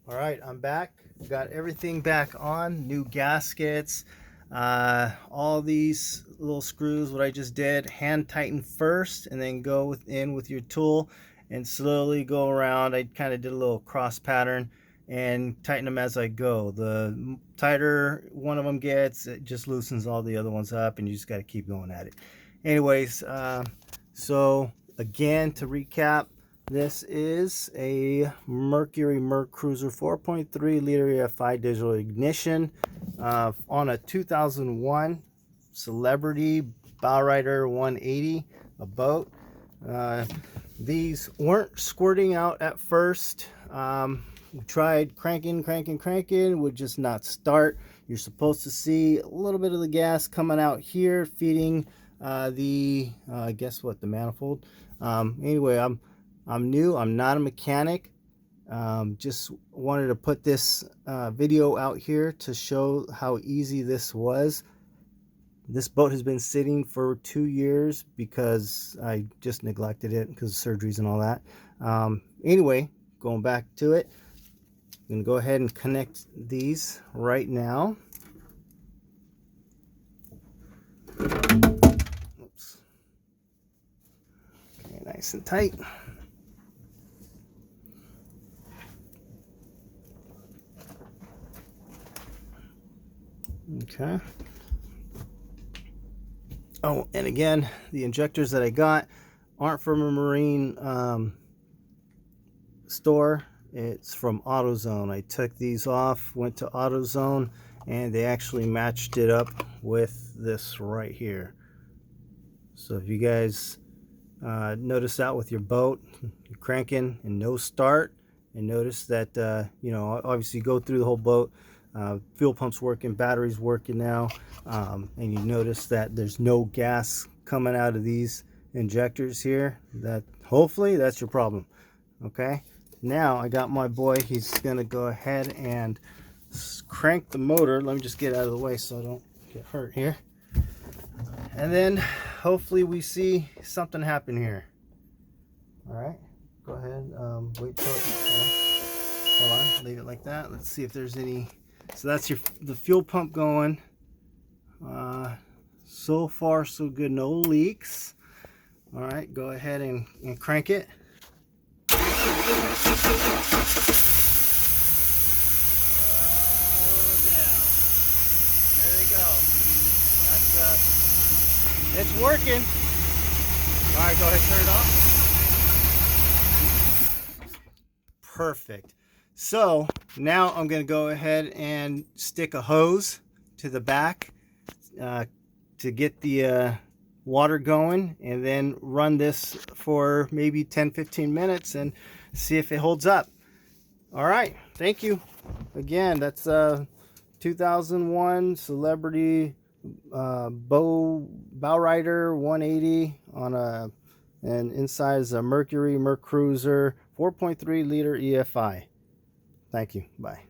All right, I'm back. Got everything back on, new gaskets, all these little screws. What I just did, hand tighten first and then go in with your tool and slowly go around. I kind of did a little cross pattern and tighten them as I go. The tighter one of them gets, it just loosens all the other ones up, and you just got to keep going at it. Anyways, so again, to recap, this is a Mercruiser 4.3 liter EFI digital ignition on a 2001 Celebrity Bowrider 180, a boat. These weren't squirting out at first. We tried cranking, would just not start. You're supposed to see a little bit of the gas coming out here, feeding the guess what, the manifold. Anyway, I'm new, I'm not a mechanic. Just wanted to put this video out here to show how easy this was. This boat has been sitting for 2 years because I just neglected it because of surgeries and all that. Anyway, going back to it, I'm going to go ahead and connect these right now. Oops. Okay, nice and tight. Okay. Oh, and again, the injectors that I got aren't from a marine store. It's from AutoZone. I took these off, went to AutoZone, and they actually matched it up with this right here. So if you guys notice that with your boat, you're cranking and no start, and notice that you know, obviously go through the whole boat. Fuel pump's working, batteries working now, and you notice that there's no gas coming out of these injectors here. That hopefully that's your problem. Okay, now I got my boy. He's gonna go ahead and crank the motor. Let me just get out of the way so I don't get hurt here, and then hopefully we see something happen here. All right, go ahead, wait till hold on, leave it like that. Let's see if there's any. So that's the fuel pump going. So far so good, no leaks. All right, go ahead and crank it. There we go. That's it's working. All right, go ahead, turn it off. Perfect. So now I'm going to go ahead and stick a hose to the back to get the water going, and then run this for maybe 10-15 minutes and see if it holds up. All right, thank you. Again, that's 2001 Celebrity Bowrider 180 on and inside is a Mercruiser 4.3 liter EFI. Thank you. Bye.